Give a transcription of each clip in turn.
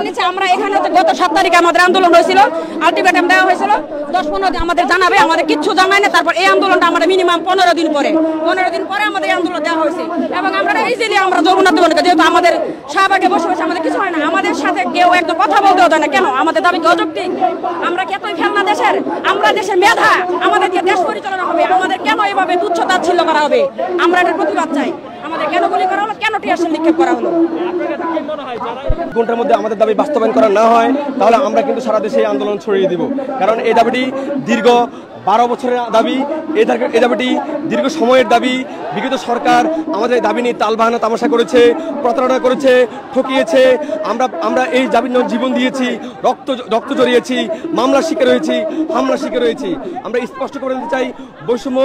আমরা এখানে গত 7 তারিখে আমাদের আন্দোলন হয়েছিল, আলটিমেটাম দেওয়া হয়েছিল 10-15 দিন আমাদের জানাবে, আমাদের কিচ্ছু জানায় না। তারপর এই আন্দোলনটা আমরা মিনিমাম 15 দিন পরে আমাদের এই আন্দোলন দেওয়া হয়েছে এবং আমরা ইজিলি আমরা যমুনা আন্দোলনকে, যেহেতু আমাদের শাহবাগে বসে বসে আমাদের কিছু হয় না, আমাদের সাথে কেউ একদম কথা বলতেও দেয় না। কেন? আমাদের দাবি কি অযৌক্তিক? আমরা কি এতই ফেলনা দেশের? আমরা দেশের মেধা, আমাদেরকে দেশ পরিচালনা হবে, আমাদের কেন এভাবে তুচ্ছ-তাচ্ছিল্য করা হবে? আমরা এটার প্রতিবাদ চাই। আমাদের কেন গুলি করা হলো, কেন টিয়ারশেল নিক্ষেপ করা হলো? ঘন্টার মধ্যে আমাদের দাবি বাস্তবায়ন করা না হয় তাহলে আমরা কিন্তু সারা দেশে এই আন্দোলন ছড়িয়ে দিব। কারণ এই দাবিটি দীর্ঘ 12 বছরের দাবি, এই দাবিটি দীর্ঘ সময়ের দাবি। বিগত সরকার আমাদের দাবি নিয়ে তালবাহানা তামাশা করেছে, প্রতারণা করেছে, ঠকিয়েছে। আমরা এই দাবির জন্য জীবন দিয়েছি, রক্ত জড়িয়েছি, মামলার শিকার হয়েছি, হামলার শিকার হয়েছি। আমরা স্পষ্ট করে দিতে চাই, বৈষম্য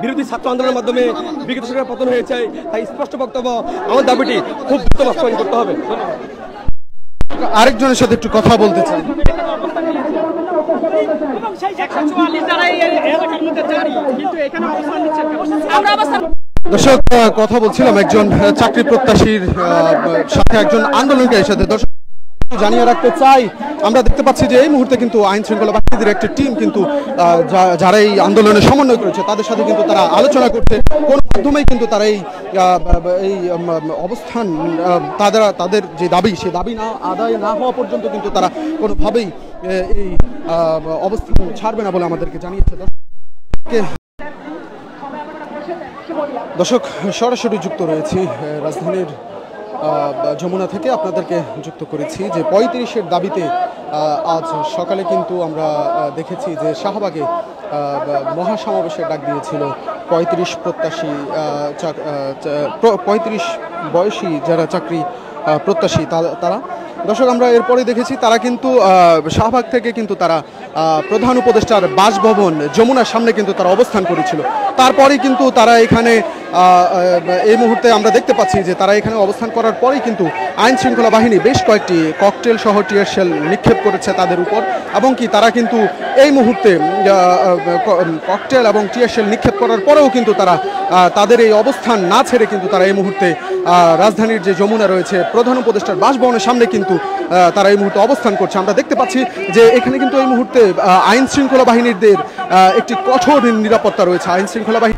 বিরোধী ছাত্র আন্দোলনের মাধ্যমে বিগত সরকার পতন হয়েছে। তাই স্পষ্ট বক্তব্য, আমার দাবিটি খুব দ্রুত বাস্তবায়ন করতে হবে। আরেকজনের সাথে একটু কথা বলতে চাই। দর্শক, কথা বলছিলাম একজন চাকরি প্রত্যাশীর সাথে, একজন আন্দোলনকারীর সাথে। দর্শক, জানিয়ে রাখতে চাই, আমরা দেখতে পাচ্ছি যে এই মুহূর্তে কিন্তু আইন শৃঙ্খলা বাহিনীর একটি টিম কিন্তু যারা এই আন্দোলনে সমন্বয় করেছে তাদের সাথে কিন্তু তারা আলোচনা করছে। কোন মাধ্যমেই কিন্তু তারা এই অবস্থান, তাদের যে দাবি, সে দাবি না আদায় না হওয়া পর্যন্ত কিন্তু তারা কোনোভাবেই এই অবস্থান ছাড়বে না বলে আমাদেরকে জানিয়েছে। দর্শক, সরাসরি যুক্ত রয়েছি রাজধানীর যমুনা থেকে, আপনাদেরকে যুক্ত করেছি যে 35-এর দাবিতে আজ সকালে কিন্তু আমরা দেখেছি যে শাহবাগে মহাসমাবেশের ডাক দিয়েছিল 35 প্রত্যাশী, 35 বয়সী যারা চাকরি প্রত্যাশী তারা। দর্শক, আমরা এরপরে দেখেছি তারা কিন্তু শাহবাগ থেকে কিন্তু তারা প্রধান উপদেষ্টার বাসভবন যমুনার সামনে কিন্তু তারা অবস্থান করেছিল। তারপরেই কিন্তু তারা এখানে এই মুহূর্তে আমরা দেখতে পাচ্ছি যে তারা এখানে অবস্থান করার পরেই কিন্তু আইন শৃঙ্খলা বাহিনী বেশ কয়েকটি ককটেল সহ টিয়ার শেল নিক্ষেপ করেছে তাদের উপর, এবং কি তারা কিন্তু এই মুহূর্তে ককটেল এবং টিয়ার শেল নিক্ষেপ করার পরেও কিন্তু তারা তাদের এই অবস্থান না ছেড়ে কিন্তু তারা এই মুহূর্তে রাজধানীর যে যমুনা রয়েছে প্রধান উপদেষ্টার বাসভবনের সামনে কিন্তু তারা এই মুহূর্তে অবস্থান করছে। আমরা দেখতে পাচ্ছি যে এখানে কিন্তু এই মুহূর্তে আইন শৃঙ্খলা বাহিনীদের একটি কঠোর নিরাপত্তা রয়েছে। আইন শৃঙ্খলা বাহিনী